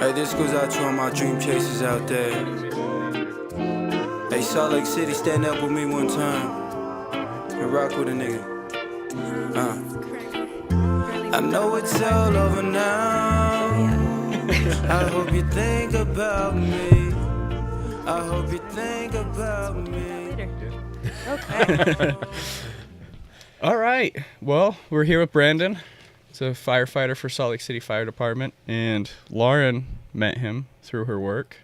Hey, this goes out to all my dream chasers out there. Hey, Salt Lake City, stand up with me one time and rock with a nigga. I know it's all over now. I hope you think about me. I hope you think about me. Okay. All right. Well, we're here with Brandon. He's a firefighter for Salt Lake City Fire Department, and Lauren met him through her work.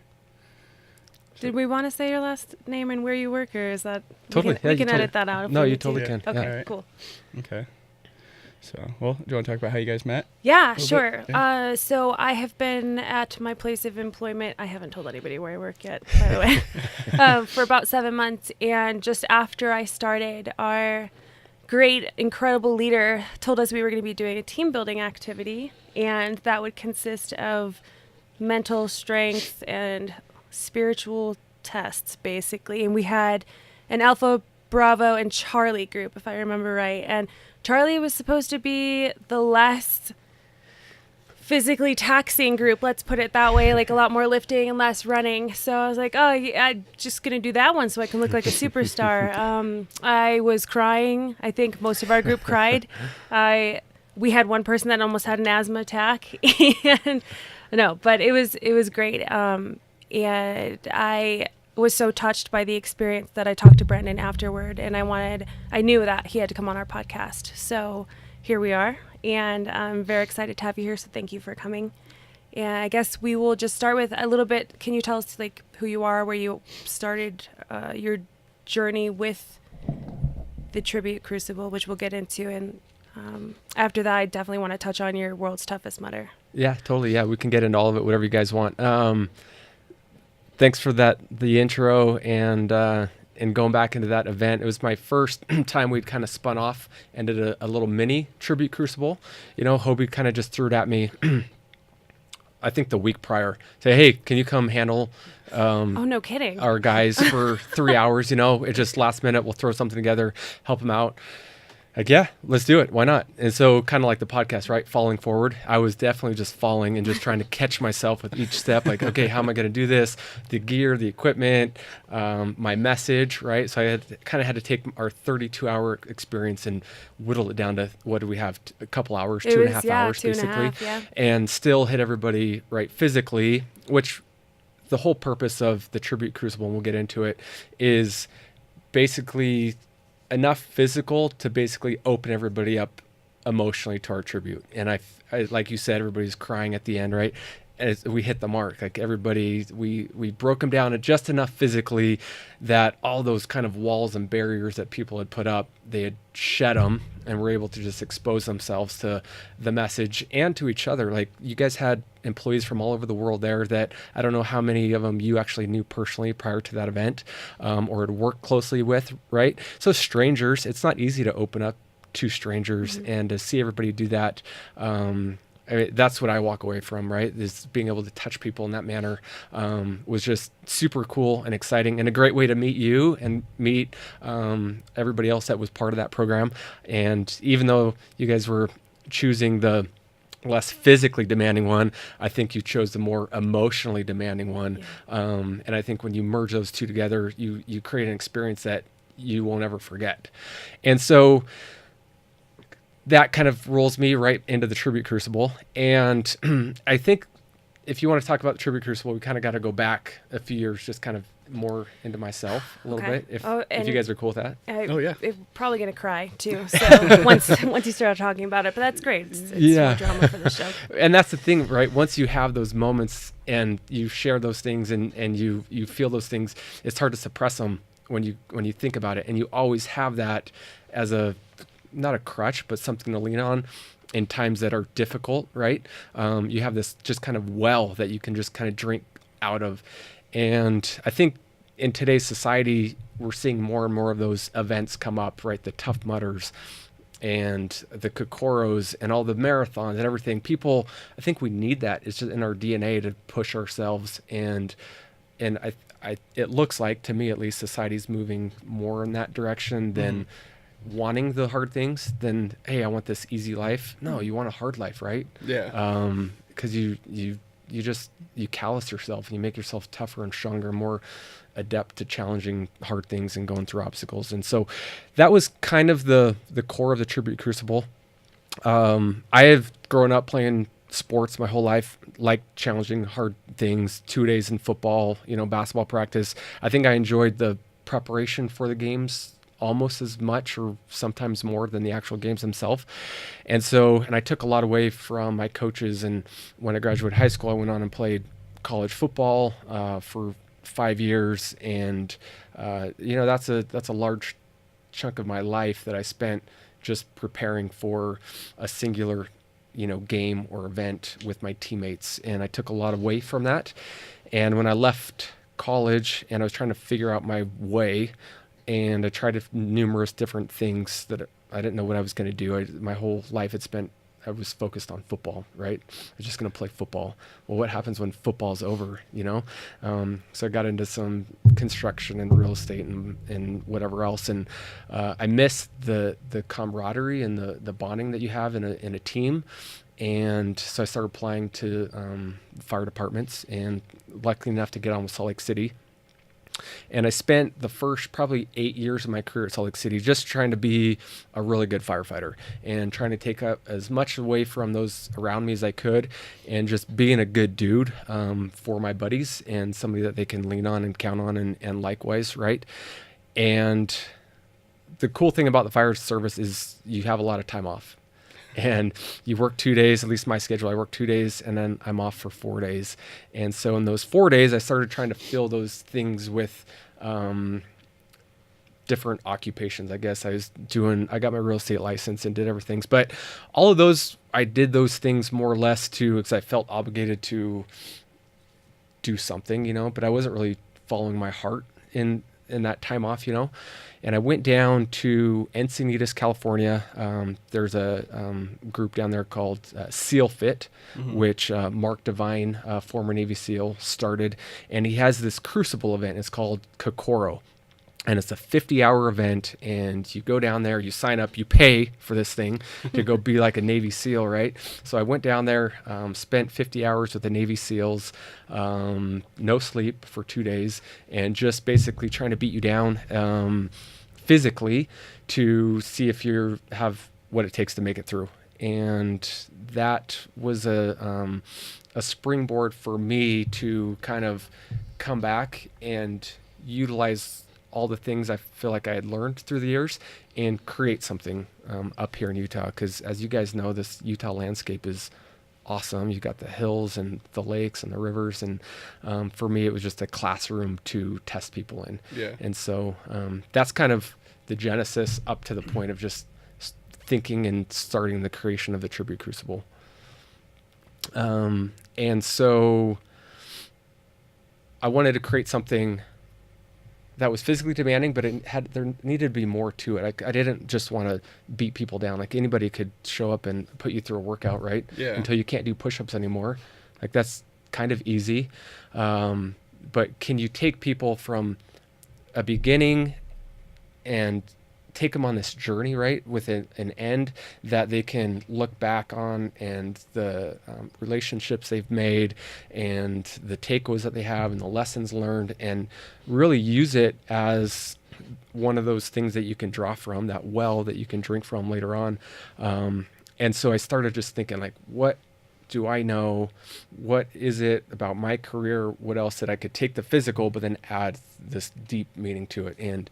Did we want to say your last name and where you work, or is that Totally? We can edit that out. If No, we you need to. totally can. Okay, Yeah. Right. cool. Okay. So, well, do you want to talk about how you guys met? Yeah, little sure. bit, yeah. So I have been at my place of employment. I haven't told anybody where I work yet, by the way, for about 7 months. And just after I started, our great, incredible leader told us we were going to be doing a team building activity, and that would consist of mental strength and spiritual tests, basically. And we had an Alpha, Bravo, and Charlie group, if I remember right. And Charlie was supposed to be the less physically taxing group, let's put it that way, like a lot more lifting and less running. So I was like, oh, yeah, I'm just going to do that one so I can look like a superstar. I was crying. I think most of our group cried. We had one person that almost had an asthma attack. And no, but it was great. And I was so touched by the experience that I talked to Brandon afterward, and I knew that he had to come on our podcast. So here we are, and I'm very excited to have you here. So thank you for coming. And I guess we will just start with a little bit. Can you tell us like who you are, where you started your journey with the Tribute Crucible, which we'll get into, and after that, I definitely want to touch on your World's Toughest Mudder. Yeah, totally. Yeah, we can get into all of it, whatever you guys want. Thanks for the intro, and going back into that event. It was my first time we'd kind of spun off and did a little mini Tribute Crucible. You know, Hobie kind of just threw it at me, I think the week prior. Say, hey, can you come handle Oh, no kidding. our guys for 3 hours? You know, it just last minute, we'll throw something together, help them out. Like, yeah, let's do it. Why not? And so kind of like the podcast, right? Falling forward. I was definitely just falling and just trying to catch myself with each step. Like, okay, how am I going to do this? The gear, the equipment, my message, right? So I kind of had to take our 32-hour experience and whittle it down to, what do we have? A couple hours, two and a half hours, basically. And still hit everybody right physically, which the whole purpose of the Tribute Crucible, and we'll get into it, is basically enough physical to basically open everybody up emotionally to our tribute. And I like you said, everybody's crying at the end, right? As we hit the mark, like everybody, we broke them down just enough physically that all those kind of walls and barriers that people had put up, they had shed them and were able to just expose themselves to the message and to each other. Like, you guys had employees from all over the world there that I don't know how many of them you actually knew personally prior to that event, or had worked closely with, right? So strangers, it's not easy to open up to strangers, and to see everybody do that. I mean, that's what I walk away from, right? Is being able to touch people in that manner was just super cool and exciting, and a great way to meet you and meet everybody else that was part of that program. And even though you guys were choosing the less physically demanding one, I think you chose the more emotionally demanding one. Yeah. And I think when you merge those two together, you create an experience that you won't ever forget. And so that kind of rolls me right into the Tribute Crucible. And I think if you want to talk about the Tribute Crucible, we kind of got to go back a few years, just kind of more into myself a little bit, if you guys are cool with that. Yeah. I'm probably going to cry too. So once you start talking about it, but that's great. It's more drama for the show. And that's the thing, right? Once you have those moments and you share those things and you feel those things, it's hard to suppress them when you think about it. And you always have that as not a crutch, but something to lean on in times that are difficult, right? You have this just kind of well that you can just kind of drink out of. And I think in today's society, we're seeing more and more of those events come up, right? The Tough Mudders and the Kokoros and all the marathons and everything. People, I think we need that. It's just in our DNA to push ourselves. And it looks like, to me at least, society's moving more in that direction than wanting the hard things than, hey, I want this easy life. No, you want a hard life, right? Yeah. Because you you callous yourself and you make yourself tougher and stronger, more adept to challenging hard things and going through obstacles. And so that was kind of the core of the Tribute Crucible. I have grown up playing sports my whole life, like challenging hard things, 2 days in football, basketball practice. I think I enjoyed the preparation for the games almost as much or sometimes more than the actual games themselves. And I took a lot away from my coaches. And when I graduated high school, I went on and played college football for 5 years. And, that's a large chunk of my life that I spent just preparing for a singular game or event with my teammates. And I took a lot away from that. And when I left college and I was trying to figure out my way, and I tried numerous different things that I didn't know what I was going to do. My whole life I was focused on football, right? I was just going to play football. Well, what happens when football's over, So I got into some construction and real estate and whatever else. And I missed the camaraderie and the bonding that you have in a team. And so I started applying to fire departments, and lucky enough to get on with Salt Lake City. And I spent the first probably 8 years of my career at Salt Lake City just trying to be a really good firefighter and trying to take up as much away from those around me as I could, and just being a good dude for my buddies and somebody that they can lean on and count on, and likewise, right? And the cool thing about the fire service is you have a lot of time off. And you work 2 days, at least my schedule, I work 2 days and then I'm off for 4 days. And so in those 4 days, I started trying to fill those things with different occupations. I guess I got my real estate license and did everything. But all of those, I did those things more or less because I felt obligated to do something, but I wasn't really following my heart in that time off, And I went down to Encinitas, California. There's a group down there called SEAL Fit, which Mark Devine, former Navy SEAL, started. And he has this Crucible event. It's called Kokoro. And it's a 50-hour event, and you go down there, you sign up, you pay for this thing to go be like a Navy SEAL, right? So I went down there, spent 50 hours with the Navy SEALs, no sleep for 2 days, and just basically trying to beat you down physically to see if you have what it takes to make it through. And that was a springboard for me to kind of come back and utilize all the things I feel like I had learned through the years and create something up here in Utah. Because as you guys know, this Utah landscape is awesome. You got the hills and the lakes and the rivers. And for me, it was just a classroom to test people in. Yeah. And so that's kind of the genesis up to the point of just thinking and starting the creation of the Tribute Crucible. And so I wanted to create something that was physically demanding, but there needed to be more to it. I didn't just want to beat people down. Like anybody could show up and put you through a workout, right? Yeah. Until you can't do push-ups anymore. Like that's kind of easy. But can you take people from a beginning and take them on this journey, right, with an end that they can look back on, and the relationships they've made and the takeaways that they have and the lessons learned, and really use it as one of those things that you can draw from, that well that you can drink from later on. And so I started just thinking, like, what do I know? What is it about my career? What else that I could take the physical, but then add this deep meaning to it? And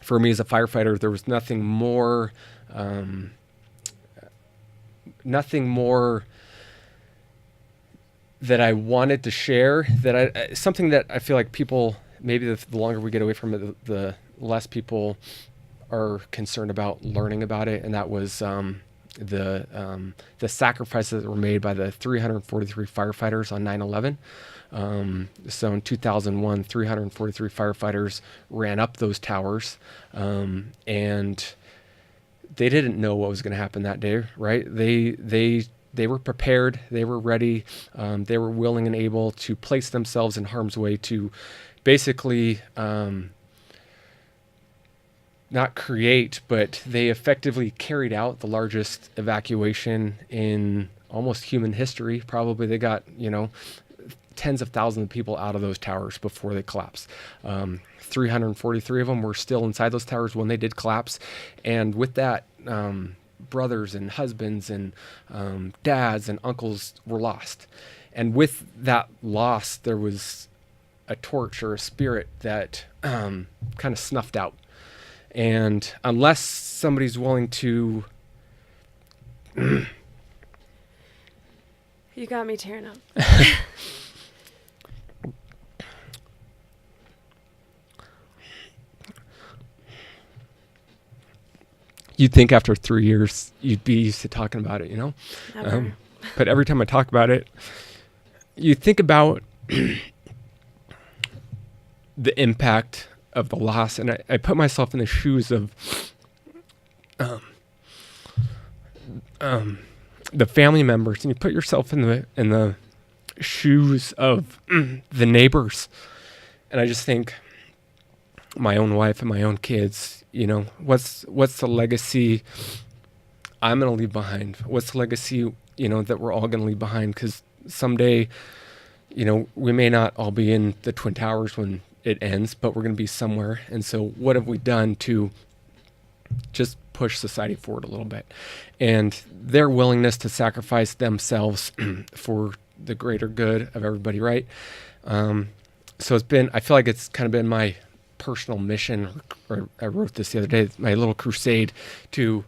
for me as a firefighter, there was nothing more that I wanted to share, something that I feel like people, maybe the longer we get away from it, the less people are concerned about learning about it. And that was the sacrifices that were made by the 343 firefighters on 9/11. So in 2001, 343 firefighters ran up those towers, and they didn't know what was going to happen that day, right? They were prepared, they were ready, they were willing and able to place themselves in harm's way to basically not create, but they effectively carried out the largest evacuation in almost human history. Probably they got, tens of thousands of people out of those towers before they collapsed. 343 of them were still inside those towers when they did collapse. And with that, brothers and husbands and dads and uncles were lost. And with that loss, there was a torch or a spirit that kind of snuffed out. And unless somebody's willing to... You got me tearing up. You'd think after 3 years, you'd be used to talking about it, Never. But every time I talk about it, you think about the impact of the loss. And I put myself in the shoes of the family members, and you put yourself in the shoes of the neighbors. And I just think my own wife and my own kids, what's the legacy I'm going to leave behind? What's the legacy, that we're all going to leave behind? Because someday, we may not all be in the Twin Towers when it ends, but we're going to be somewhere. And so what have we done to just push society forward a little bit? And their willingness to sacrifice themselves for the greater good of everybody, right? So I feel like it's kind of been my personal mission, or I wrote this the other day, my little crusade to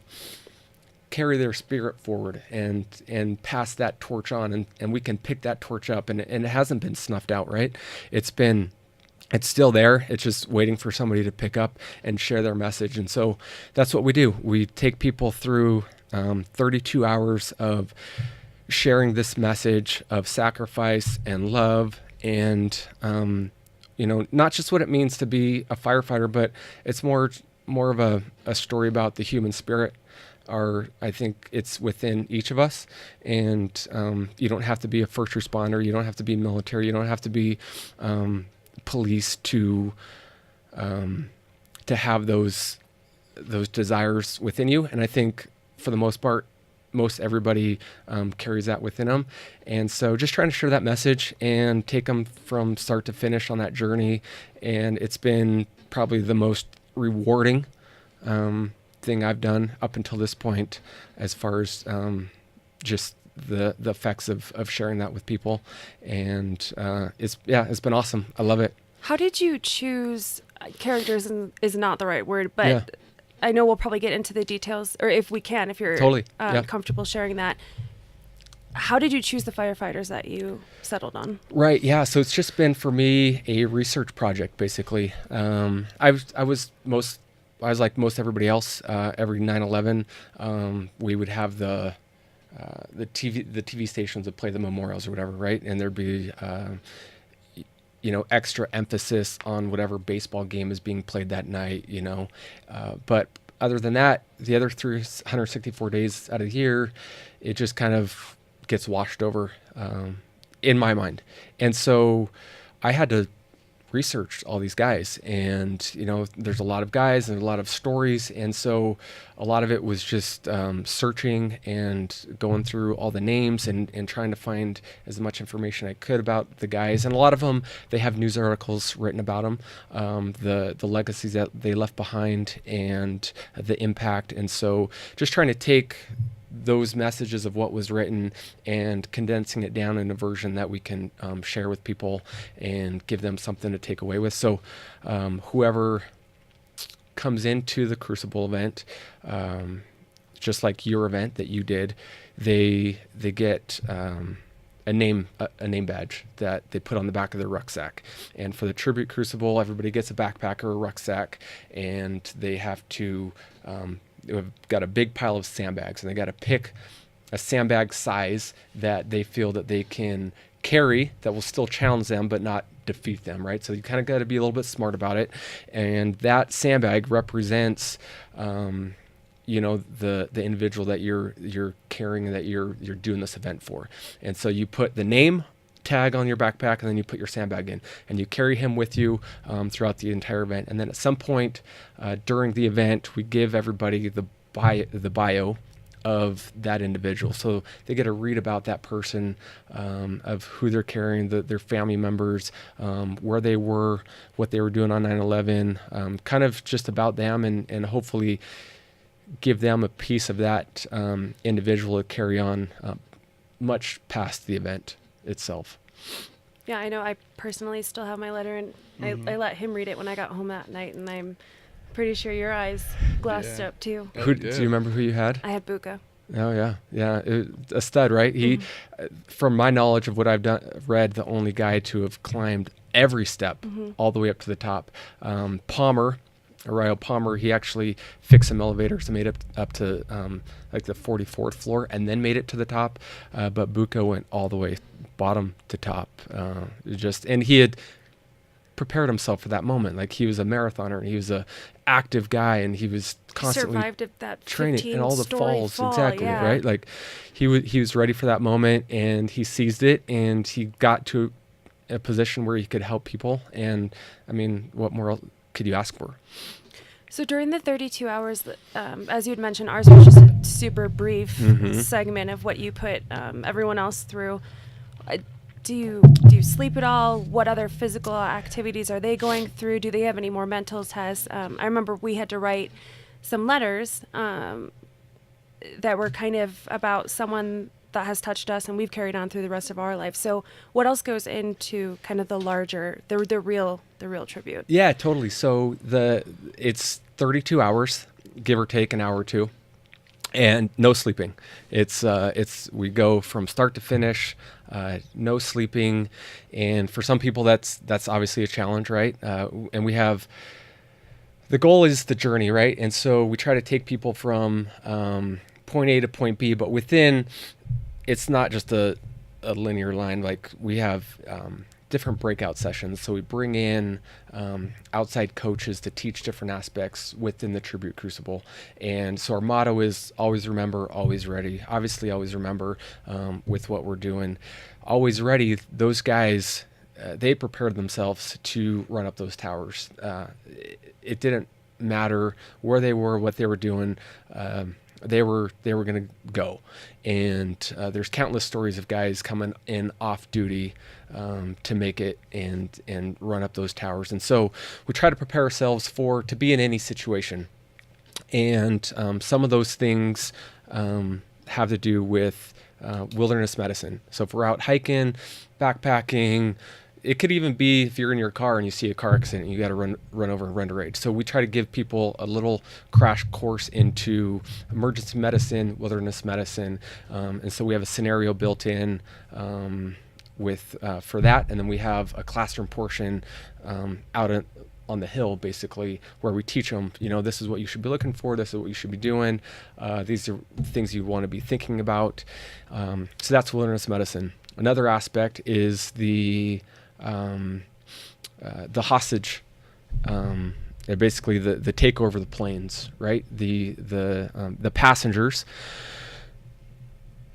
carry their spirit forward and pass that torch on, and we can pick that torch up, and it hasn't been snuffed out, right? It's still there. It's just waiting for somebody to pick up and share their message. And so that's what we do. We take people through 32 hours of sharing this message of sacrifice and love, and not just what it means to be a firefighter, but it's more of a story about the human spirit. I think it's within each of us, and you don't have to be a first responder. You don't have to be military. You don't have to be police to have those desires within you. And I think for the most part, most everybody carries that within them. And so just trying to share that message and take them from start to finish on that journey. And it's been probably the most rewarding thing I've done up until this point, as far as just the effects of sharing that with people. And it's been awesome. I love it. How did you choose characters? Is not the right word, but Yeah. I know we'll probably get into the details, or if we can, if you're Totally. Yeah. comfortable sharing that. How did you choose the firefighters that you settled on? Right. Yeah. So it's just been for me a research project, basically. I was like most everybody else. Every 9/11, we would have the TV stations would play the memorials or whatever, right? And there'd be extra emphasis on whatever baseball game is being played that night, but other than that, the other 364 days out of the year, it just kind of gets washed over in my mind. And so I had to research all these guys, and there's a lot of guys and a lot of stories, and so a lot of it was just searching and going through all the names and trying to find as much information I could about the guys. And a lot of them, they have news articles written about them, the legacies that they left behind and the impact. And so just trying to take those messages of what was written and condensing it down in a version that we can share with people and give them something to take away with. So whoever comes into the Crucible event, just like your event that you did, they get a name badge that they put on the back of their rucksack. And for the Tribute Crucible, everybody gets a backpack or a rucksack, and they have to they've got a big pile of sandbags, and they got to pick a sandbag size that they feel that they can carry that will still challenge them but not defeat them, right? So you kind of got to be a little bit smart about it. And that sandbag represents the individual that you're carrying and that you're doing this event for. And so you put the name tag on your backpack, and then you put your sandbag in, and you carry him with you throughout the entire event. And then at some point during the event, we give everybody the bio of that individual. So they get to read about that person, of who they're carrying, their family members, where they were, what they were doing on 9/11, kind of just about them, and hopefully give them a piece of that individual to carry on much past the event itself. Yeah, I know. I personally still have my letter, and I let him read it when I got home that night, and I'm pretty sure your eyes glassed up too. I Do did. you remember who you had? I had Buka. Oh yeah, a stud, right? He, from my knowledge of what I've read, the only guy to have climbed every step all the way up to the top. Palmer, Ariel Palmer, he actually fixed some elevators and made it up to like the 44th floor, and then made it to the top. But Buka went all the way bottom to top. And he had prepared himself for that moment. Like, he was a marathoner, and he was a active guy, and he was constantly Survived at that training and all the 15-story falls. fall, Exactly, yeah. right? Like, he was ready for that moment, and he seized it, and he got to a position where he could help people. And I mean, what more could you ask for? So during the 32 hours, as you had mentioned, ours was just a super brief segment of what you put everyone else through. Do you sleep at all? What other physical activities are they going through? Do they have any more mental tests? I remember we had to write some letters that were kind of about someone that has touched us, and we've carried on through the rest of our life. So what else goes into kind of the larger, the real tribute? Yeah, totally. So it's 32 hours, give or take an hour or two, and no sleeping. We go from start to finish, no sleeping, and for some people that's obviously a challenge, right? And we have, the goal is the journey, right? And so we try to take people from point A to point B, but within, it's not just a linear line. Like, we have different breakout sessions. So we bring in outside coaches to teach different aspects within the Tribute Crucible. And so our motto is always remember, always ready. Obviously, always remember with what we're doing. Always ready, those guys, they prepared themselves to run up those towers. It didn't matter where they were, what they were doing. They were going to go. And there's countless stories of guys coming in off duty to make it and run up those towers. And so we try to prepare ourselves to be in any situation. And some of those things have to do with wilderness medicine. So if we're out hiking, backpacking, it could even be if you're in your car and you see a car accident, you got to run over and run to rage. So we try to give people a little crash course into emergency medicine, wilderness medicine, and so we have a scenario built in for that, and then we have a classroom portion out on the hill, basically, where we teach them, this is what you should be looking for, this is what you should be doing, these are things you want to be thinking about. So that's wilderness medicine. Another aspect is the hostage, basically the takeover of the planes, right? The passengers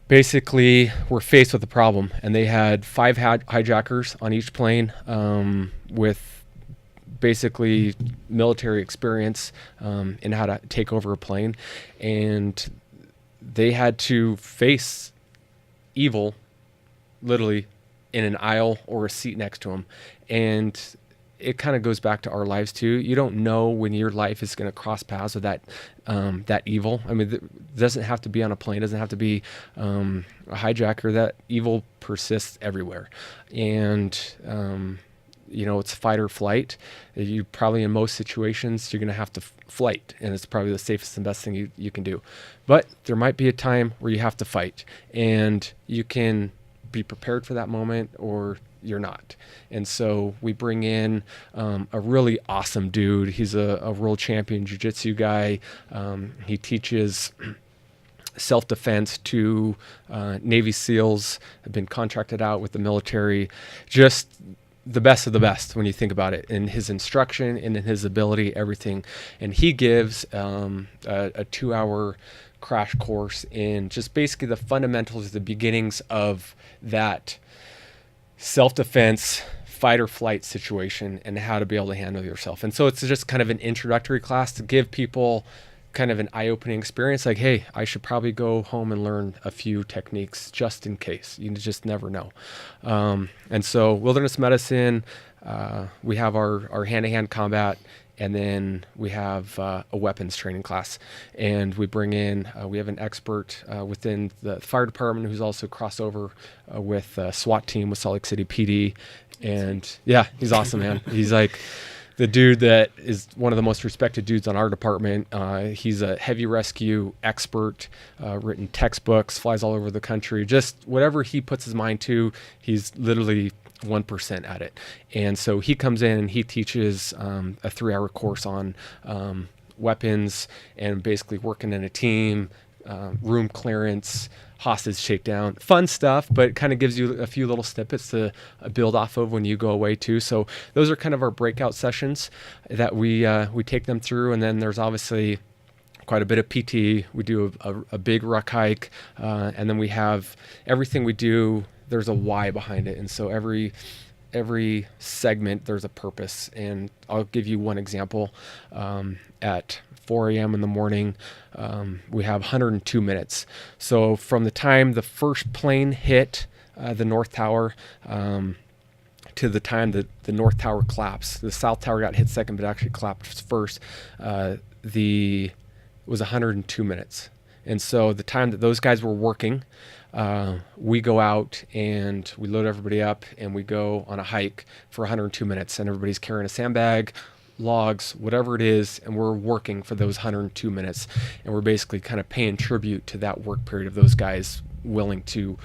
basically were faced with a problem, and they had 5 hijackers on each plane with basically military experience in how to take over a plane, and they had to face evil literally in an aisle or a seat next to them. And it kind of goes back to our lives too. You don't know when your life is going to cross paths with that evil. I mean, it doesn't have to be on a plane. It doesn't have to be a hijacker. That evil persists everywhere. And, it's fight or flight. You probably, in most situations, you're going to have to flight, and it's probably the safest and best thing you can do. But there might be a time where you have to fight, and you can be prepared for that moment, or you're not. And so we bring in a really awesome dude. He's a world champion jiu-jitsu guy. He teaches self-defense to Navy SEALs, have been contracted out with the military. Just the best of the best when you think about it, in his instruction and in his ability, everything. And he gives a 2-hour crash course in just basically the fundamentals, the beginnings of that self-defense, fight or flight situation, and how to be able to handle yourself. And so it's just kind of an introductory class to give people kind of an eye-opening experience. Like, hey, I should probably go home and learn a few techniques just in case. You just never know. And so wilderness medicine, we have our hand-to-hand combat, and then we have a weapons training class. And we bring in, we have an expert within the fire department who's also crossover with SWAT team with Salt Lake City PD. And yeah, he's awesome, man. He's like the dude that is one of the most respected dudes on our department. He's a heavy rescue expert, written textbooks, flies all over the country. Just whatever he puts his mind to, he's literally 1% at it. And so he comes in and he teaches a 3-hour course on weapons and basically working in a team, room clearance, hostage shakedown, fun stuff, but it kind of gives you a few little snippets to build off of when you go away too. So those are kind of our breakout sessions that we take them through. And then there's obviously quite a bit of PT. We do a big ruck hike, and then we have everything we do. There's a why behind it. And so every segment, there's a purpose. And I'll give you one example. At 4 a.m. in the morning, we have 102 minutes. So from the time the first plane hit the North Tower to the time that the North Tower collapsed, the South Tower got hit second, but actually collapsed first, was 102 minutes. And so the time that those guys were working, we go out and we load everybody up and we go on a hike for 102 minutes, and everybody's carrying a sandbag, logs, whatever it is, and we're working for those 102 minutes, and we're basically kind of paying tribute to that work period of those guys willing to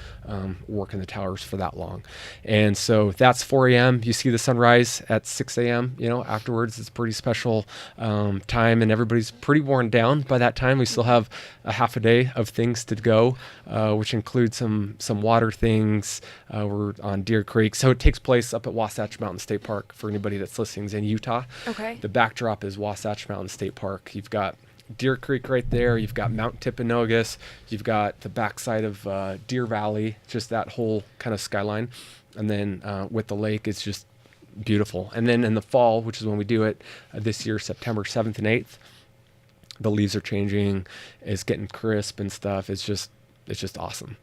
work in the towers for that long. And so that's 4 a.m. You see the sunrise at 6 a.m. Afterwards. It's a pretty special time, and everybody's pretty worn down by that time. We still have a half a day of things to go, which includes some water things. We're on Deer Creek. So it takes place up at Wasatch Mountain State Park for anybody that's listening is in Utah. Okay. The backdrop is Wasatch Mountain State Park. You've got Deer Creek right there. You've got Mount Timpanogos. You've got the backside of Deer Valley, just that whole kind of skyline. And then with the lake, it's just beautiful. And then in the fall, which is when we do it this year, September 7th and 8th, the leaves are changing. It's getting crisp and stuff. It's just awesome.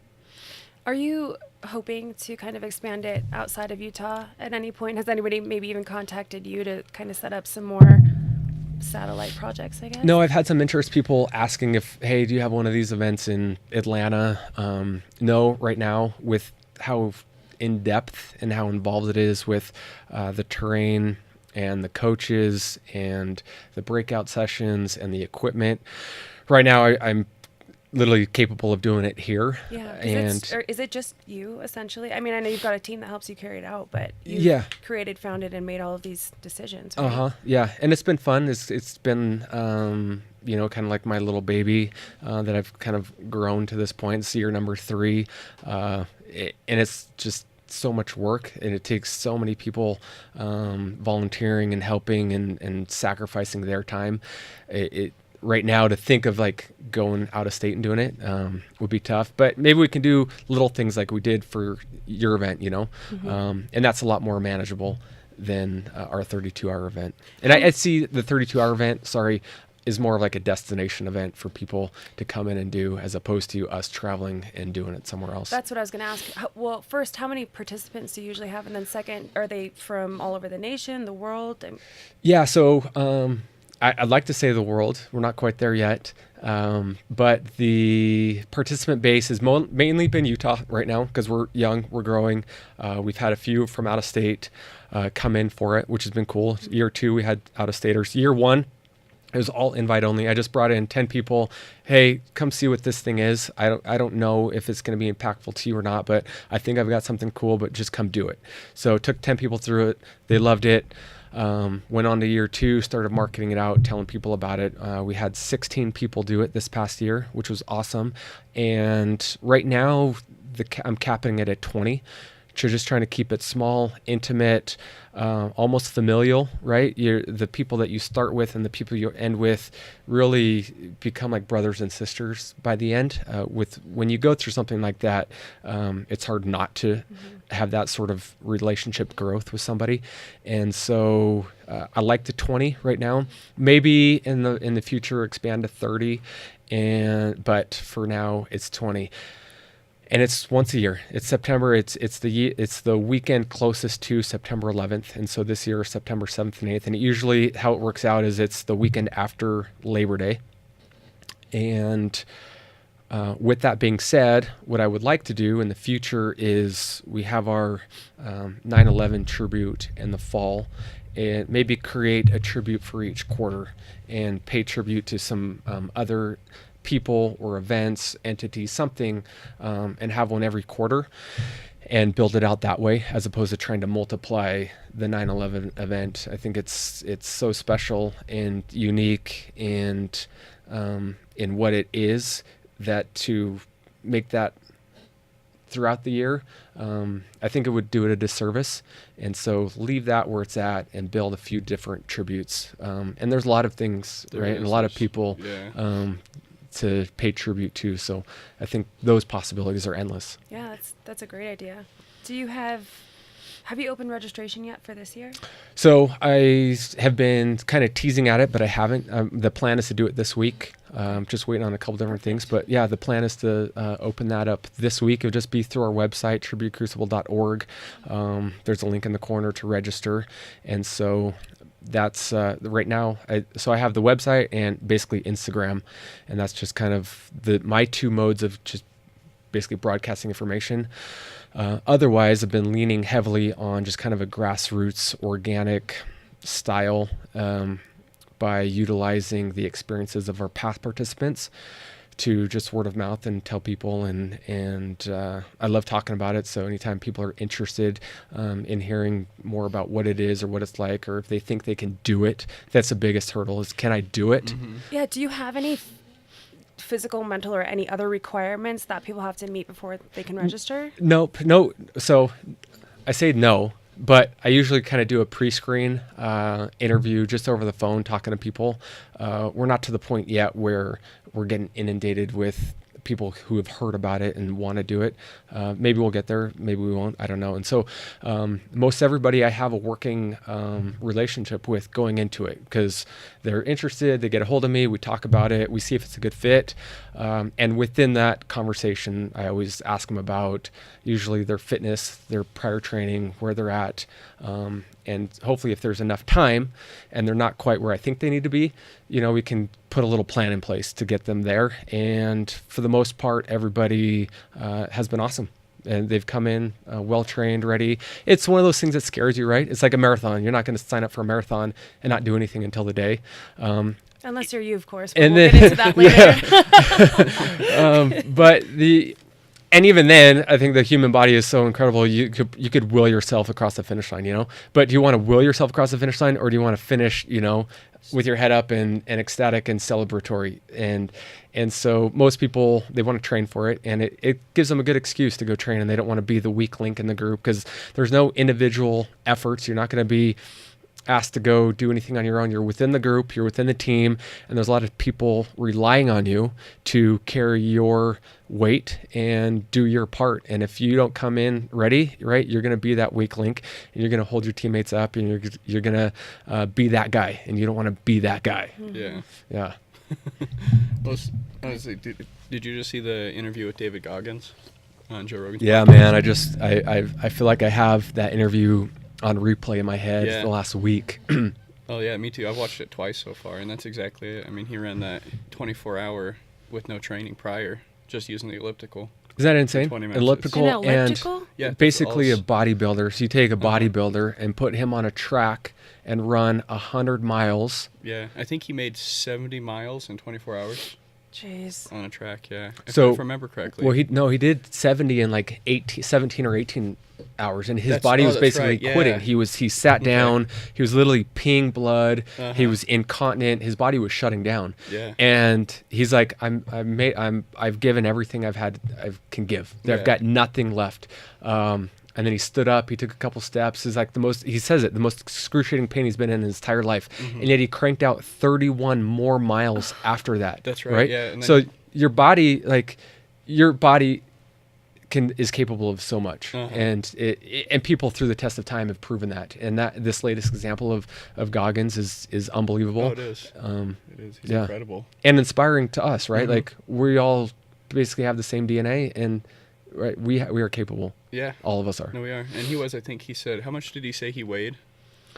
Are you hoping to kind of expand it outside of Utah at any point? Has anybody maybe even contacted you to kind of set up some more satellite projects, I guess? No, I've had some interest, people asking if, hey, do you have one of these events in Atlanta? No, right now, with how in depth and how involved it is with the terrain and the coaches and the breakout sessions and the equipment. Right now, I'm literally capable of doing it here. Yeah. And is it just you, essentially? I mean, I know you've got a team that helps you carry it out, but you created, founded, and made all of these decisions, right? Yeah. And it's been fun. It's been, kind of like my little baby that I've kind of grown to this point. It's year number 3. And it's just so much work, and it takes so many people volunteering and helping and sacrificing their time. Right now, to think of like going out of state and doing it would be tough, but maybe we can do little things like we did for your event, and that's a lot more manageable than our 32-hour event. And I see the 32-hour event, is more of like a destination event for people to come in and do, as opposed to us traveling and doing it somewhere else. That's what I was going to ask. Well, first, how many participants do you usually have? And then second, are they from all over the nation, the world? Yeah, so I'd like to say the world. We're not quite there yet. But the participant base has mainly been Utah right now because we're young, we're growing. We've had a few from out of state come in for it, which has been cool. Year 2, we had out of staters. Year 1, it was all invite only. I just brought in 10 people. Hey, come see what this thing is. I don't know if it's going to be impactful to you or not, but I think I've got something cool, but just come do it. So took 10 people through it. They loved it. Went on to year 2, started marketing it out, telling people about it. We had 16 people do it this past year, which was awesome. And right now, I'm capping it at 20. So just trying to keep it small, intimate, almost familial, right? The people that you start with and the people you end with really become like brothers and sisters by the end. When you go through something like that, it's hard not to have that sort of relationship growth with somebody. And so I like the 20 right now. Maybe in the future expand to 30, but for now it's 20. And it's once a year. It's September. It's the weekend closest to September 11th, and so this year September 7th and 8th. And usually how it works out is it's the weekend after Labor Day. And with that being said, what I would like to do in the future is we have our 9/11 tribute in the fall, and maybe create a tribute for each quarter and pay tribute to some other people or events, entities, something, and have one every quarter and build it out that way, as opposed to trying to multiply the 9/11 event. I think it's so special and unique and in what it is, that to make that throughout the year, I think it would do it a disservice. And so leave that where it's at and build a few different tributes. And there's a lot of things, right? And a lot of people to pay tribute to. So I think those possibilities are endless. Yeah, that's a great idea. Do you have you opened registration yet for this year? So I have been kind of teasing at it, but I haven't. The plan is to do it this week. Just waiting on a couple different things. But yeah, the plan is to open that up this week. It'll just be through our website, tributecrucible.org. There's a link in the corner to register. And so that's right now. So I have the website and basically Instagram, and that's just kind of my two modes of just basically broadcasting information. Otherwise, I've been leaning heavily on just kind of a grassroots, organic style by utilizing the experiences of our past participants to just word of mouth and tell people. And I love talking about it. So anytime people are interested in hearing more about what it is or what it's like, or if they think they can do it, that's the biggest hurdle is, can I do it? Mm-hmm. Yeah. Do you have any physical, mental, or any other requirements that people have to meet before they can register? Nope. No. So I say no, but I usually kind of do a pre-screen interview just over the phone, talking to people. We're not to the point yet where we're getting inundated with people who have heard about it and want to do it. Maybe we'll get there. Maybe we won't. I don't know. And so most everybody I have a working relationship with going into it, because they're interested. They get a hold of me. We talk about it. We see if it's a good fit. And within that conversation, I always ask them about usually their fitness, their prior training, where they're at. And hopefully if there's enough time and they're not quite where I think they need to be, we can put a little plan in place to get them there. And for the most part, everybody has been awesome. And they've come in well-trained, ready. It's one of those things that scares you, right? It's like a marathon. You're not going to sign up for a marathon and not do anything until the day. Unless you're you, of course. And we'll get into that later. And even then, I think the human body is so incredible. You could will yourself across the finish line, But do you want to will yourself across the finish line, or do you want to finish, with your head up and ecstatic and celebratory? And so most people, they want to train for it, and it gives them a good excuse to go train, and they don't want to be the weak link in the group, because there's no individual efforts. You're not going to be asked to go do anything on your own. You're within the group, you're within the team, and there's a lot of people relying on you to carry your weight and do your part. And if you don't come in ready, right, you're going to be that weak link, and you're going to hold your teammates up, and you're going to be that guy, and you don't want to be that guy. Yeah. Yeah. Honestly, did you just see the interview with David Goggins on Joe Rogan's podcast? Man, I feel like I have that interview on replay in my head for the last week. Oh yeah, me too. I've watched it twice so far, and that's exactly it. I mean, he ran that 24-hour with no training prior, just using the elliptical. Is that insane? Elliptical and basically a bodybuilder. So you take a bodybuilder and put him on a track and run 100 miles. Yeah, I think he made 70 miles in 24 hours. Jeez. On a track, yeah. If I remember correctly. Well, he did 70 in like 17 or 18 hours, and his body was basically quitting. He sat down. He was literally peeing blood. He was incontinent. His body was shutting down. Yeah. And he's like, I've given everything I can give. I've got nothing left. And then he stood up. He took a couple steps. It's like the most excruciating pain he's been in his entire life. And yet he cranked out 31 more miles after that. That's right. Yeah. And so your body is capable of so much, and and people through the test of time have proven that. And that this latest example of Goggins is unbelievable. Oh, it is. It is. He's incredible and inspiring to us, right? Like we all basically have the same DNA, and right, we are capable. Yeah, all of us are. No, we are. And he was. I think he said. How much did he say he weighed?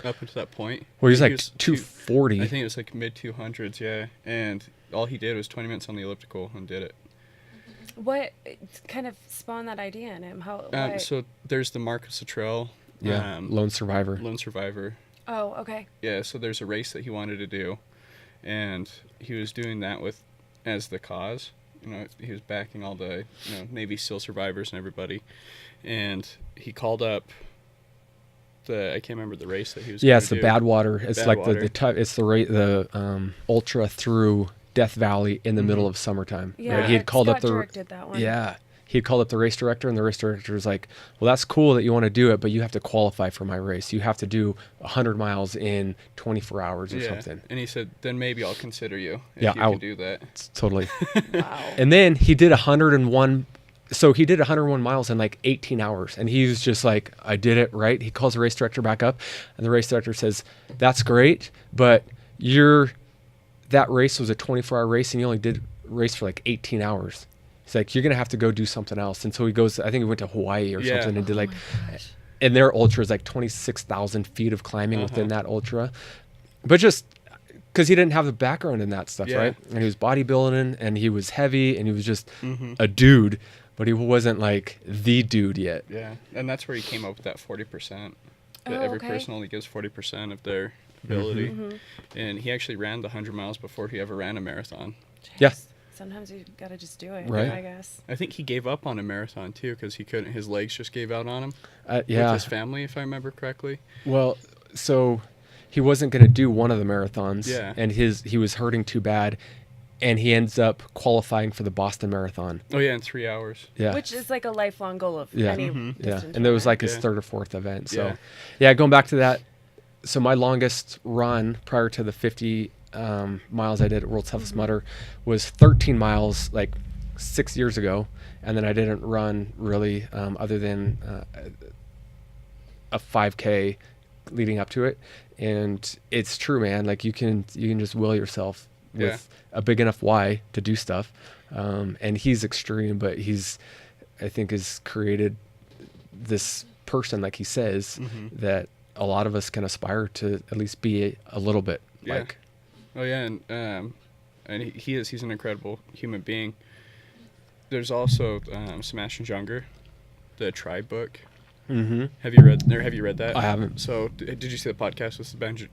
Up until that point. Well, he was like 240. I think it was like mid 200s. Yeah, and all he did was 20 minutes on the elliptical and did it. What kind of spawned that idea in him? So there's the Marcus Luttrell. Lone survivor. Lone survivor. Oh, okay. Yeah, so there's a race that he wanted to do, and he was doing that as the cause. You know, he was backing all the Navy SEAL survivors and everybody, and he called up I can't remember the race that he was. Yeah, it's the Badwater. It's Badwater. It's the ultra through Death Valley in the middle of summertime. Yeah, right? He had called Scott up the Jurek did that one. Yeah, he had called up the race director, and the race director was like, "Well, that's cool that you want to do it, but you have to qualify for my race. You have to do 100 miles in 24 24 or something." And he said, "Then maybe I'll consider you if Yeah, you can do that." Totally. Wow. And then he did 101. So he did 101 miles in like 18 hours, and he was just like, "I did it right." He calls the race director back up, and the race director says, "That's great, but that race was a 24-hour race, and you only did race for like 18 hours. He's like, "You're gonna have to go do something else." And so he goes. I think he went to Hawaii or something, and did like, and their ultra is like 26,000 feet of climbing within that ultra, but just because he didn't have the background in that stuff, right? And he was bodybuilding, and he was heavy, and he was just a dude. But he wasn't like the dude yet. Yeah, and that's where he came up with that 40%. That every person only gives 40% of their ability. And he actually ran the 100 miles before he ever ran a marathon. Jeez. Yeah. Sometimes you gotta just do it, Right. I guess. I think he gave up on a marathon too because he couldn't. His legs just gave out on him. Yeah. With his family, if I remember correctly. Well, so he wasn't going to do one of the marathons. Yeah. And he was hurting too bad, and he ends up qualifying for the Boston Marathon. Oh yeah, in 3 hours. Yeah. Which is like a lifelong goal of Yeah. any Yeah. distance. And there was like his Yeah. third or fourth event. So, Yeah. yeah, going back to that. So my longest run prior to the 50 miles I did at World's Toughest Mudder was 13 miles like 6 years ago. And then I didn't run really other than a 5K leading up to it. And it's true, man. Like you can just will yourself with a big enough why to do stuff. And he's extreme, but I think has created this person, like he says, that a lot of us can aspire to at least be a little bit like. Oh yeah, and he's an incredible human being. There's also Sebastian Junger, the Tribe book. Mm-hmm. Have you read that? I haven't. So did you see the podcast with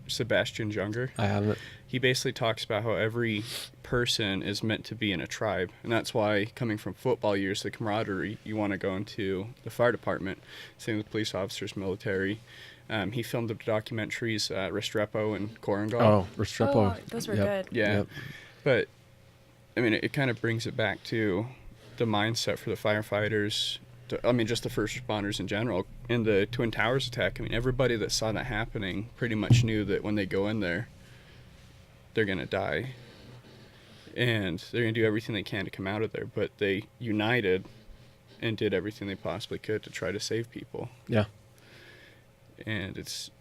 Sebastian Junger? I haven't. He basically talks about how every person is meant to be in a tribe, and that's why coming from football years, the camaraderie, you want to go into the fire department. Same with police officers, military. He filmed the documentaries Restrepo and Korengal. Oh, Restrepo. Oh, those were Yep. good. Yeah. Yep. But I mean, it kind of brings it back to the mindset for the firefighters. Just the first responders in general. In the Twin Towers attack, I mean, everybody that saw that happening pretty much knew that when they go in there, they're going to die. And they're going to do everything they can to come out of there. But they united and did everything they possibly could to try to save people. Yeah. And it's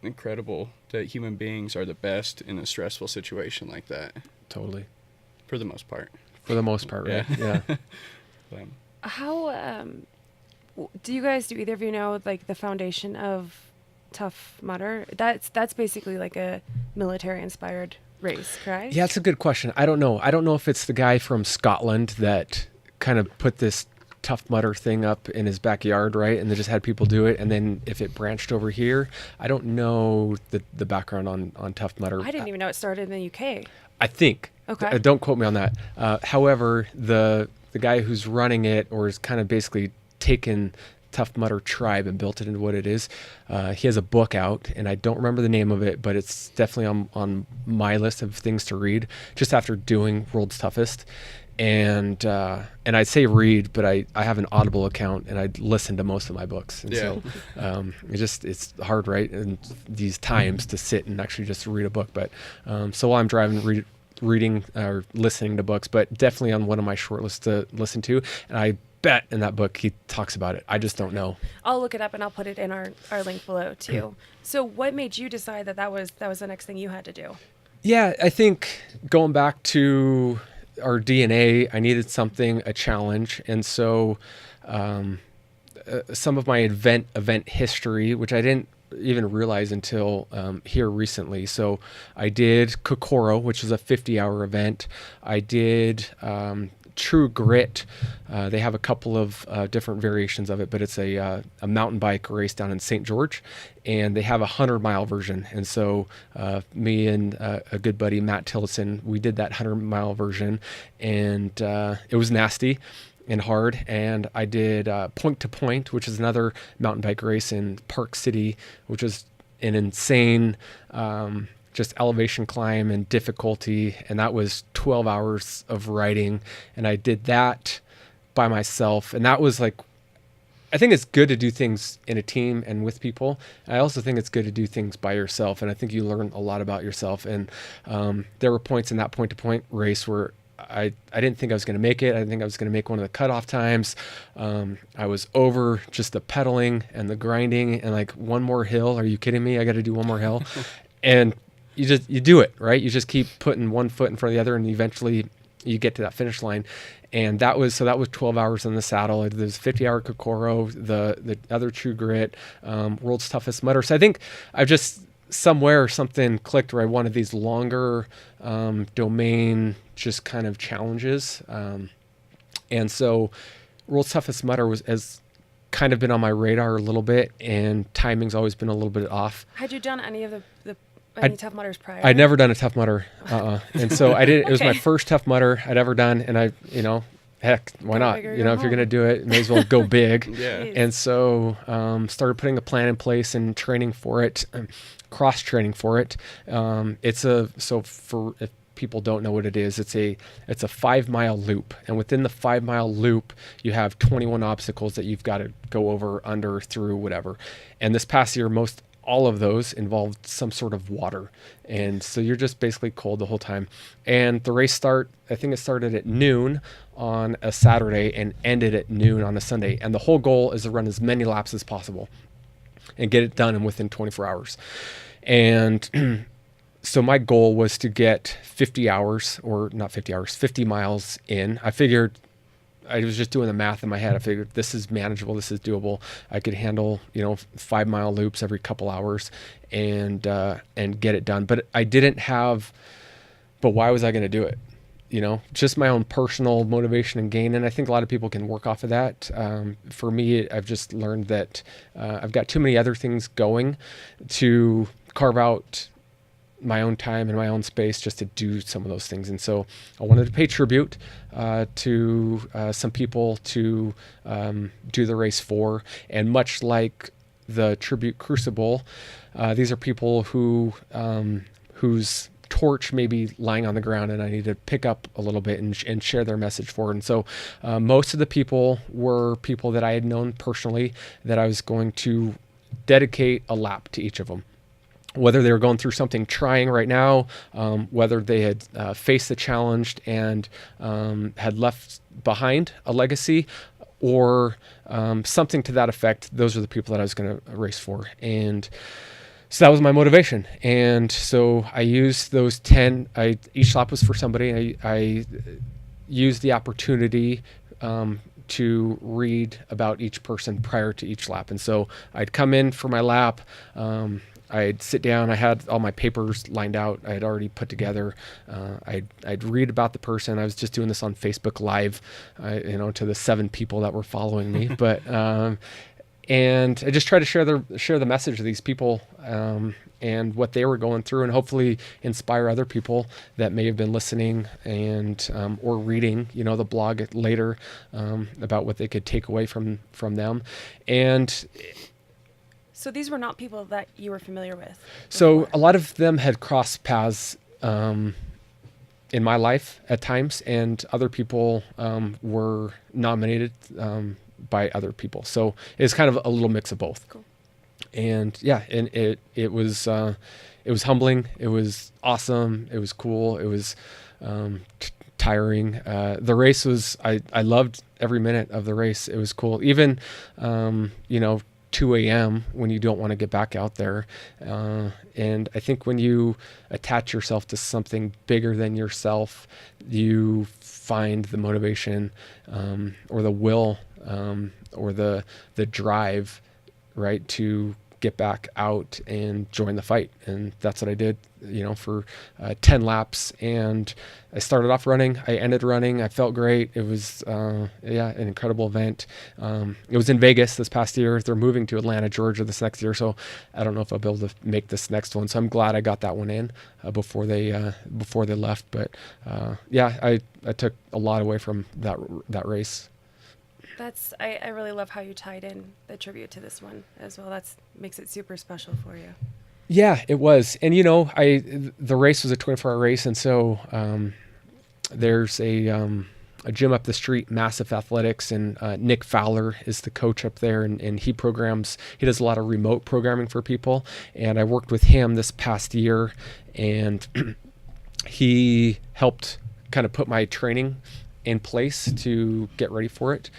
incredible that human beings are the best in a stressful situation like that. Totally. For the most part. For the most part, right? Yeah. How do either of you know like the foundation of Tough Mudder? That's basically like a military inspired race, correct? Yeah, it's a good question. I don't know. I don't know if it's the guy from Scotland that kind of put this Tough Mudder thing up in his backyard, right? And they just had people do it. And then if it branched over here, I don't know the background on Tough Mudder. I didn't even know it started in the UK. I think. Okay. Don't quote me on that. However, the guy who's running it, or is kind of basically taken Tough Mudder Tribe and built it into what it is, he has a book out, and I don't remember the name of it, but it's definitely on my list of things to read just after doing World's Toughest. And I'd say read, but I have an Audible account, and I listen to most of my books. And so it's hard, right, in these times to sit and actually just read a book. But so while I'm driving, reading or listening to books, but definitely on one of my short lists to listen to. And I bet in that book he talks about it. I just don't know. I'll look it up and I'll put it in our link below too. So what made you decide that was the next thing you had to do? Yeah, I think going back to our DNA, I needed something, a challenge. And so some of my event history, which I didn't even realize until here recently. So I did Kokoro, which is a 50-hour event. I did True Grit. They have a couple of different variations of it, but it's a mountain bike race down in St. George, and they have a 100-mile version. And so me and a good buddy, Matt Tillotson, we did that 100-mile version, and it was nasty and hard. And I did Point to Point, which is another mountain bike race in Park City, which was an insane just elevation climb and difficulty. And that was 12 hours of riding. And I did that by myself. And that was like, I think it's good to do things in a team and with people. I also think it's good to do things by yourself. And I think you learn a lot about yourself. And there were points in that point to point race where I didn't think I was going to make it. I didn't think I was going to make one of the cutoff times. I was over just the pedaling and the grinding and like, one more hill. Are you kidding me? I got to do one more hill. And you do it, right? You just keep putting one foot in front of the other, and eventually you get to that finish line. And that was 12 hours in the saddle. There's 50-hour Kokoro, the other True Grit, World's Toughest Mudder. So I think I've just somewhere something clicked where I wanted these longer domain just kind of challenges. And so World's Toughest Mudder has kind of been on my radar a little bit, and timing's always been a little bit off. Had you done any of any Tough Mudders prior? I'd never done a Tough Mudder. And so I did. It was my first Tough Mudder I'd ever done. And heck, why not? If you're going to do it, may as well go big. Yeah. And so started putting a plan in place and training for it, cross training for it. If people don't know what it is, it's a 5-mile loop. And within the 5-mile loop, you have 21 obstacles that you've got to go over, under, through, whatever. And this past year, all of those involved some sort of water. And so you're just basically cold the whole time. And the race I think it started at noon on a Saturday and ended at noon on a Sunday. And the whole goal is to run as many laps as possible and get it done within 24 hours. And so my goal was to get 50 miles in. I was just doing the math in my head. I figured this is manageable. This is doable. I could handle, 5-mile loops every couple hours and get it done. But why was I going to do it? Just my own personal motivation and gain. And I think a lot of people can work off of that. For me, I've just learned that I've got too many other things going to carve out my own time and my own space just to do some of those things. And so I wanted to pay tribute to some people to do the race for. And much like the Tribute Crucible, these are people whose torch may be lying on the ground and I need to pick up a little bit and share their message for. And so most of the people were people that I had known personally that I was going to dedicate a lap to each of them. Whether they were going through something trying right now, whether they had faced the challenge and had left behind a legacy or something to that effect, those are the people that I was going to race for. And so that was my motivation. And so I used those 10, each lap was for somebody. I used the opportunity to read about each person prior to each lap. And so I'd come in for my lap, I'd sit down. I had all my papers lined out. I had already put together. I'd read about the person. I was just doing this on Facebook Live, to the 7 people that were following me. But and I just try to share the message of these people and what they were going through, and hopefully inspire other people that may have been listening and or reading, the blog later about what they could take away from them. And so these were not people that you were familiar with before. So a lot of them had crossed paths in my life at times, and other people were nominated by other people. So it's kind of a little mix of both. Cool. And yeah, and it was humbling. It was awesome. It was cool. It was tiring. The race was, I loved every minute of the race. It was cool. Even, 2 a.m. when you don't want to get back out there. And I think when you attach yourself to something bigger than yourself, you find the motivation, or the will, or the drive, right, to get back out and join the fight. And that's what I did, for 10 laps. And I started off running. I ended running. I felt great. It was, an incredible event. It was in Vegas this past year. They're moving to Atlanta, Georgia this next year. So I don't know if I'll be able to make this next one. So I'm glad I got that one in before they left. But I took a lot away from that race. I really love how you tied in the tribute to this one as well. That makes it super special for you. Yeah, it was. And, the race was a 24-hour race. And so there's a gym up the street, Massive Athletics, and Nick Fowler is the coach up there. And he does a lot of remote programming for people. And I worked with him this past year, and he helped kind of put my training in place to get ready for it.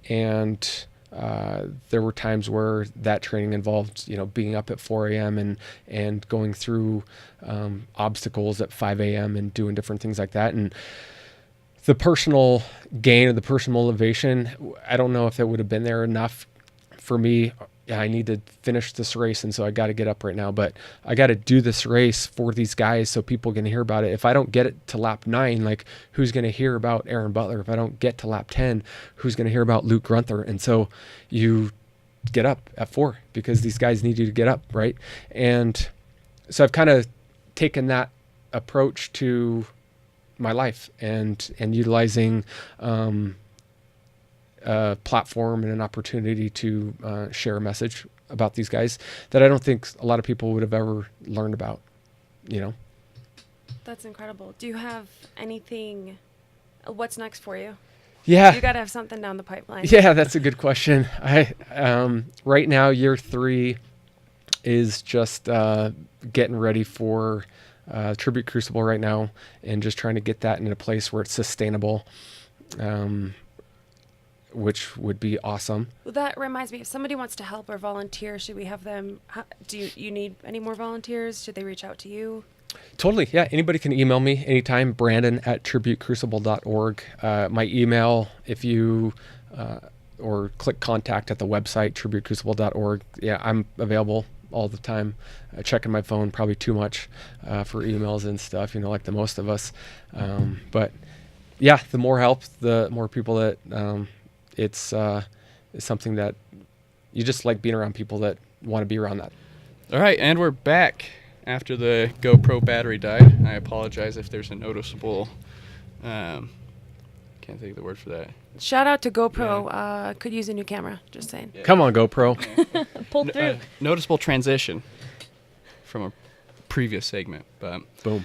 And there were times where that training involved, being up at 4 a.m. and going through obstacles at 5 a.m. and doing different things like that. And the personal gain or the personal motivation, I don't know if it would have been there enough for me. I need to finish this race, and so I got to get up right now. But I got to do this race for these guys so people can hear about it. If I don't get it to lap 9, like, who's going to hear about Aaron Butler? If I don't get to lap 10, who's going to hear about Luke Grunther? And so you get up at 4 because these guys need you to get up, right? And so I've kind of taken that approach to my life and utilizing a platform and an opportunity to share a message about these guys that I don't think a lot of people would have ever learned about, That's incredible. Do you have anything, what's next for you? Yeah. You got to have something down the pipeline. Yeah, that's a good question. Right now, year 3 is just getting ready for Tribute Crucible right now, and just trying to get that in a place where it's sustainable. Which would be awesome. Well, that reminds me, if somebody wants to help or volunteer, should we have them? Do you need any more volunteers? Should they reach out to you? Totally. Yeah. Anybody can email me anytime, brandon@tributecrucible.org. My email, if you, or click contact at the website, tributecrucible.org. Yeah, I'm available all the time. Checking my phone probably too much for emails and stuff, like the most of us. But yeah, the more help, the more people that, it's something that you just like being around people that want to be around that. All right, and we're back after the GoPro battery died. I apologize if there's a noticeable, can't think of the word for that. Shout out to GoPro. Could use a new camera, just saying. Yeah. Come on, GoPro. Pulled through. Noticeable transition from a previous segment, but Boom.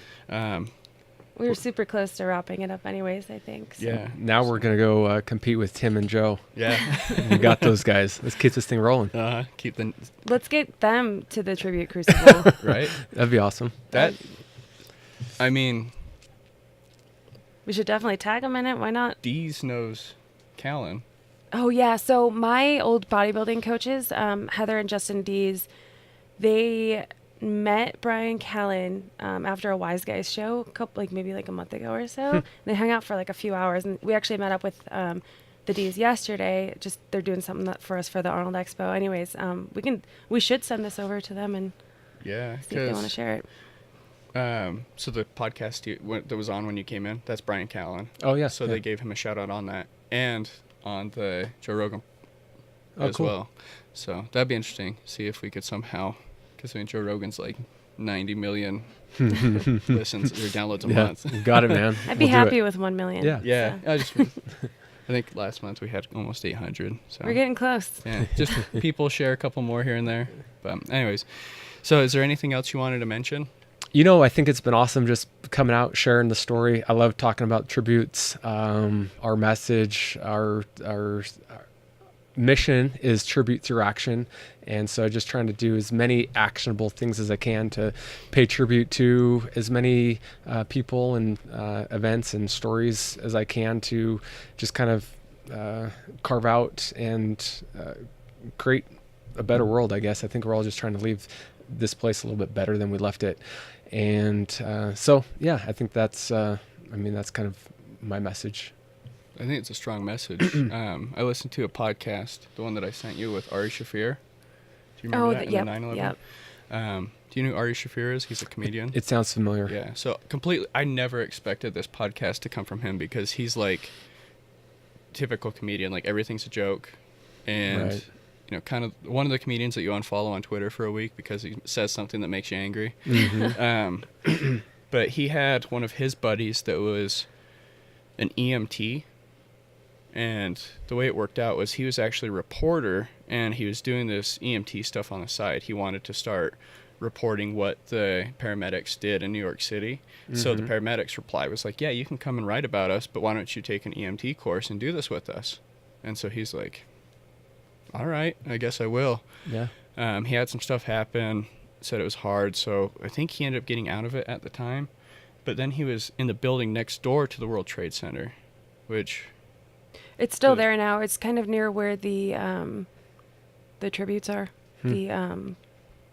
We were super close to wrapping it up anyways, I think. So. Yeah. Now we're going to go compete with Tim and Joe. Yeah. We got those guys. Let's keep this thing rolling. Let's get them to the Tribute Crucible. Right? That'd be awesome. We should definitely tag them in it. Why not? Dees knows Callan. Oh, yeah. So my old bodybuilding coaches, Heather and Justin Dees, they met Brian Callan after a Wise Guys show, maybe a month ago or so. They hung out for a few hours, and we actually met up with the D's yesterday. Just they're doing something for us for the Arnold Expo. Anyways, we should send this over to them and see if they want to share it. So the podcast that was on when you came in, that's Brian Callan. Oh yeah. So they gave him a shout out on that and on the Joe Rogan as cool. well. So that'd be interesting. See if we could somehow. Because Joe Rogan's 90 million listens or downloads a month. Got it, man. I'd be happy with 1 million. Yeah. So. I think last month we had almost 800. So we're getting close. Yeah, just people share a couple more here and there. But anyways, so is there anything else you wanted to mention? I think it's been awesome just coming out, sharing the story. I love talking about tributes, our message, our mission is tribute through action. And so just trying to do as many actionable things as I can to pay tribute to as many people and events and stories as I can to just kind of carve out and create a better world, I guess. I think we're all just trying to leave this place a little bit better than we left it. And so, yeah, I think that's kind of my message. I think it's a strong message. I listened to a podcast, the one that I sent you with Ari Shafir. Do you remember that in the 9/11? Yep. Do you know who Ari Shafir is? He's a comedian. It sounds familiar. Yeah. So completely, I never expected this podcast to come from him because he's like typical comedian. Like everything's a joke, and Right. you know, kind of one of the comedians that you unfollow on Twitter for a week because he says something that makes you angry. Mm-hmm. But he had one of his buddies that was an EMT. And the way it worked out was he was actually a reporter, and he was doing this EMT stuff on the side. He wanted to start reporting what the paramedics did in New York City. So the paramedics' reply was like, yeah, you can come and write about us, but why don't you take an EMT course and do this with us? And so he's like, all right, I guess I will. Yeah. He had some stuff happen, said it was hard, so I think he ended up getting out of it at the time. But then he was in the building next door to the World Trade Center, which... It's still there now. It's kind of near where the tributes are. The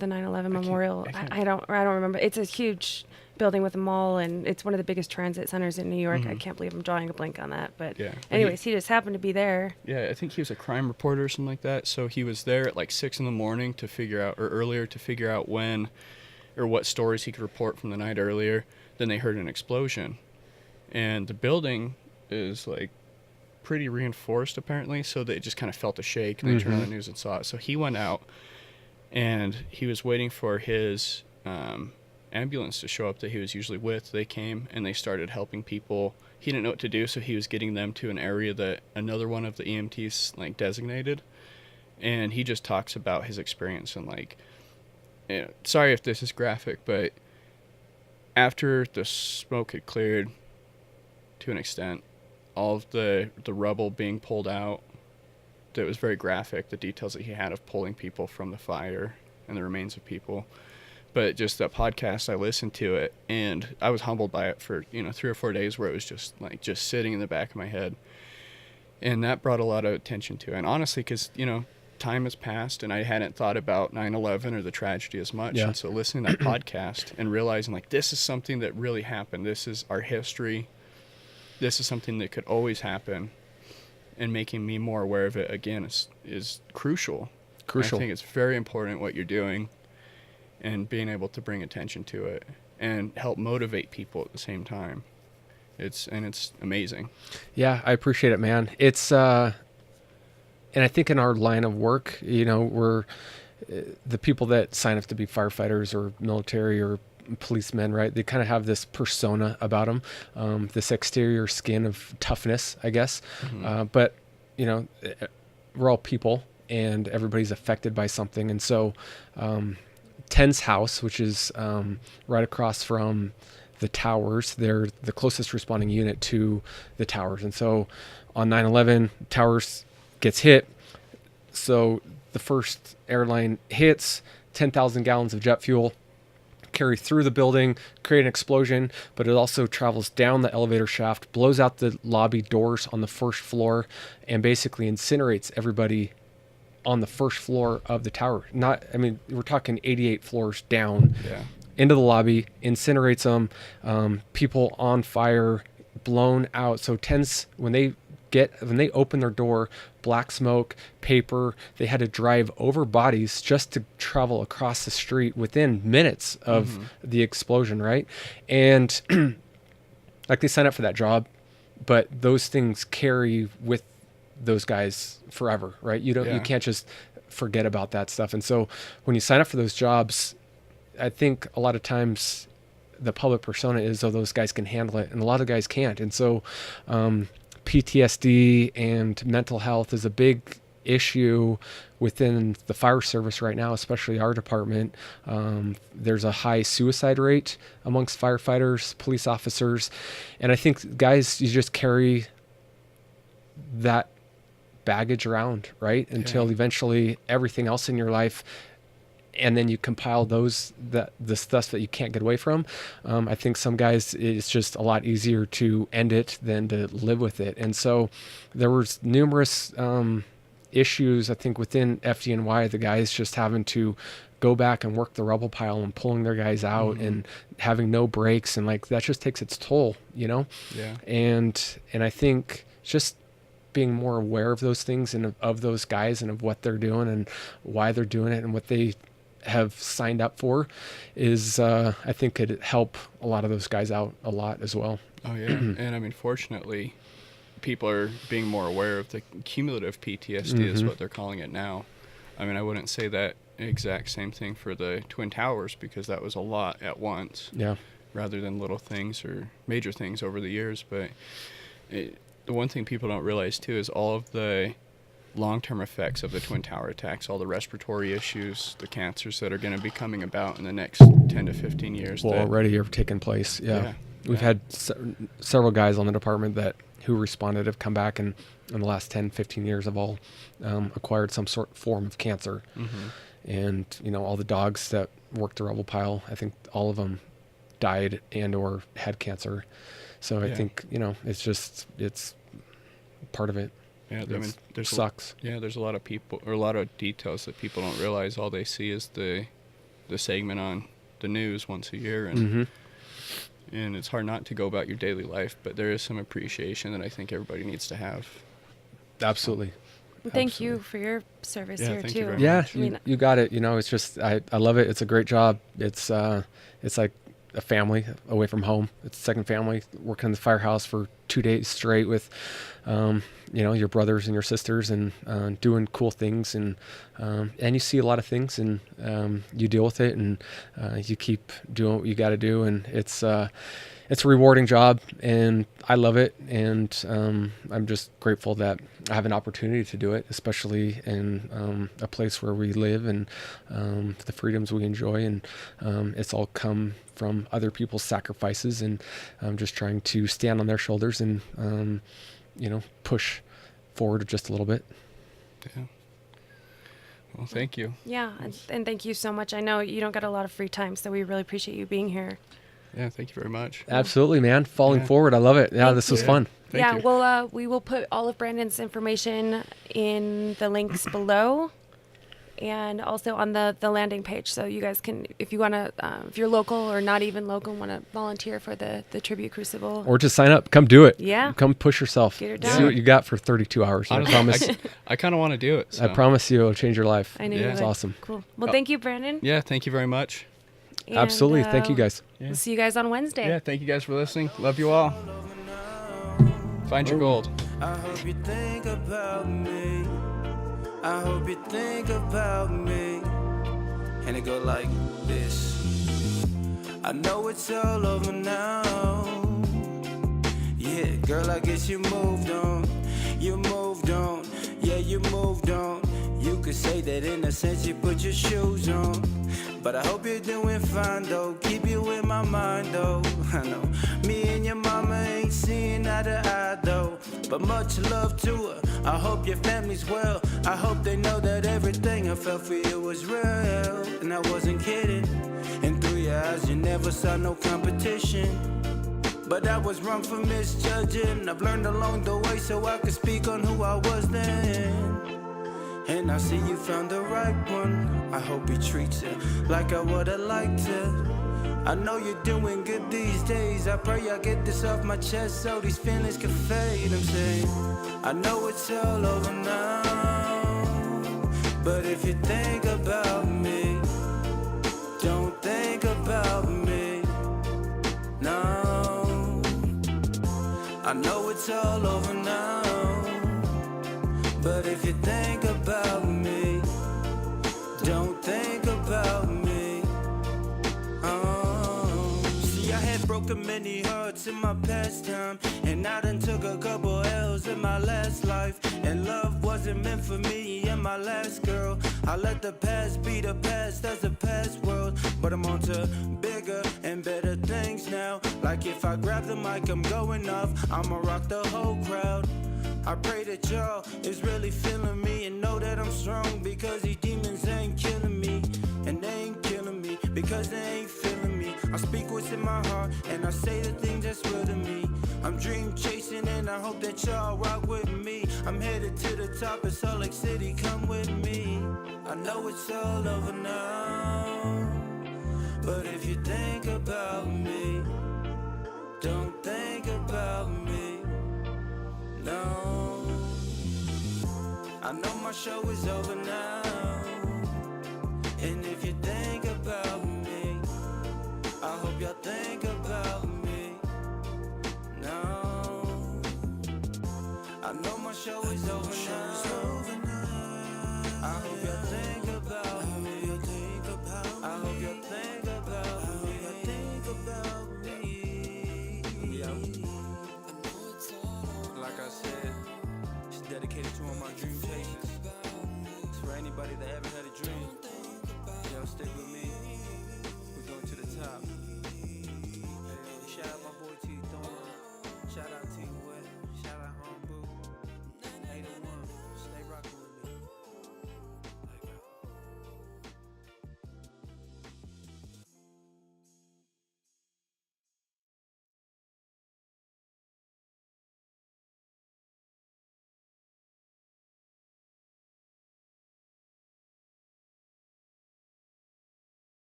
9/11 memorial. I don't remember. It's a huge building with a mall, and it's one of the biggest transit centers in New York. I can't believe I'm drawing a blank on that, but Yeah. anyways, he just happened to be there. Yeah, I think he was a crime reporter or something like that. So he was there at like 6 a.m. to figure out, or earlier to figure out when or what stories he could report from the night earlier. Then they heard an explosion. And the building is like pretty reinforced apparently, so they just kind of felt a shake and they turned on the news and saw it. So he went out and he was waiting for his ambulance to show up that he was usually with. They came and they started helping people. He didn't know what to do, so he was getting them to an area that another one of the EMTs like designated. And he just talks about his experience and like, you know, sorry if this is graphic, but after the smoke had cleared to an extent, all of the rubble being pulled out, that was very graphic, the details that he had of pulling people from the fire and the remains of people. But just that podcast, I listened to it and I was humbled by it for, 3 or 4 days where it was just sitting in the back of my head. And that brought a lot of attention to it. And honestly, because, time has passed and I hadn't thought about 9/11 or the tragedy as much. Yeah. And so listening to that podcast and realizing like this is something that really happened. This is our history. This is something that could always happen, and making me more aware of it again is crucial. Crucial. I think it's very important what you're doing and being able to bring attention to it and help motivate people at the same time. It's amazing. Yeah, I appreciate it, man. It's and I think in our line of work, we're the people that sign up to be firefighters or military or policemen, right? They kind of have this persona about them, this exterior skin of toughness, I guess. But we're all people, and everybody's affected by something. And so, Ten's house, which is right across from the towers, they're the closest responding unit to the towers. And so, on 9/11, towers gets hit. So the first airline hits, 10,000 gallons of jet fuel carry through the building, create an explosion, but it also travels down the elevator shaft, blows out the lobby doors on the first floor, and basically incinerates everybody on the first floor of the tower. We're talking 88 floors down into the lobby, incinerates them, people on fire, blown out. So when they open their door, black smoke, paper, they had to drive over bodies just to travel across the street within minutes of the explosion, right? And they sign up for that job, but those things carry with those guys forever, right? You can't just forget about that stuff. And so when you sign up for those jobs, I think a lot of times the public persona is, oh, those guys can handle it, and a lot of guys can't. And so PTSD and mental health is a big issue within the fire service right now, especially our department. There's a high suicide rate amongst firefighters, police officers, and I think guys, you just carry that baggage around, right? Until eventually everything else in your life, and then you compile the stuff that you can't get away from. I think some guys, it's just a lot easier to end it than to live with it. And so there was numerous issues, I think, within FDNY, the guys just having to go back and work the rubble pile and pulling their guys out and having no breaks, and like that just takes its toll, you know? Yeah. And I think just being more aware of those things and of those guys and of what they're doing and why they're doing it and what they have signed up for is, I think could help a lot of those guys out a lot as well. Oh yeah. And I mean, fortunately, people are being more aware of the cumulative PTSD is what they're calling it now. I mean, I wouldn't say that exact same thing for the Twin Towers, because that was a lot at once. Yeah. Rather than little things or major things over the years. But the one thing people don't realize too is all of the long-term effects of the Twin Tower attacks, all the respiratory issues, the cancers that are going to be coming about in the next 10 to 15 years. Well, already have taken place. Yeah. We've had several guys on the department who responded have come back and in the last 10, 15 years have all acquired some form of cancer. And, you know, all the dogs that worked the rubble pile, I think all of them died and or had cancer. So I think, you know, it's part of it. Yeah, I mean, there's sucks. There's a lot of people, or a lot of details that people don't realize. All they see is the segment on the news once a year, and and it's hard not to go about your daily life. But there is some appreciation that I think everybody needs to have. Absolutely. Thank you for your service here thank too. you very Yeah, much. you got it. You know, it's just I love it. It's a great job. It's like a family away from home. It's a second family, working in the firehouse for 2 days straight with, you know, your brothers and your sisters, and doing cool things, and you see a lot of things, and you deal with it, and you keep doing what you got to do, and it's a rewarding job, and I love it, and I'm just grateful that I have an opportunity to do it, especially in a place where we live, and the freedoms we enjoy, and it's all come from other people's sacrifices, and I'm just trying to stand on their shoulders and you know, push forward just a little bit. Yeah. Well, thank you. Yeah, and thank you so much. I know you don't get a lot of free time, so we really appreciate you being here. Yeah, thank you very much. Absolutely, man. Falling forward. I love it. Yeah, this was fun. Thank you. Well, we will put all of Brandon's information in the links below, and also on the landing page. So you guys can, if you want to, if you're local or not even local, want to volunteer for the Tribute Crucible. Or just sign up. Come do it. Yeah. Come push yourself. Get it See done. what you got for 32 hours. I promise. I kind of want to do it. So. I promise you it'll change your life. I know you It's would. awesome. Cool. Well, thank you, Brandon. Yeah, thank you very much. And, Absolutely. Thank you guys. We'll see you guys on Wednesday. Yeah, thank you guys for listening. Love you all. Find your gold. I hope you think about me. I hope you think about me. And it go like this. I know it's all over now. Yeah, girl, I guess you moved on. You moved on. Yeah, you moved on. You could say that in a sense you put your shoes on. But I hope you're doing fine though. Keep you in my mind though. I know me and your mama ain't seeing eye to eye though. But much love to her. I hope your family's well. I hope they know that everything I felt for you was real. And I wasn't kidding. And through your eyes you never saw no competition. But I was wrong for misjudging. I've learned along the way so I could speak on who I was then. And I see you found the right one. I hope he treats you like I would've liked to. I know you're doing good these days. I pray I get this off my chest so these feelings can fade. I'm saying, I know it's all over now. But if you think about me, don't think about me. No, I know it's all over now. But if you think about me, don't think about me. See, I had broken many hearts in my past time, and I done took a couple L's in my last life. And love wasn't meant for me and my last girl. I let the past be the past, that's a past world. But I'm on to bigger and better things now. Like if I grab the mic, I'm going off. I'ma rock the whole crowd. I pray that y'all is really feeling me and know that I'm strong, because these demons ain't killing me, and they ain't killing me because they ain't feeling me. I speak what's in my heart and I say the things that's real to me. I'm dream chasing and I hope that y'all rock with me. I'm headed to the top of Salt Lake City, come with me. I know it's all over now, but if you think about me, don't think about me, no. I know my show is over now,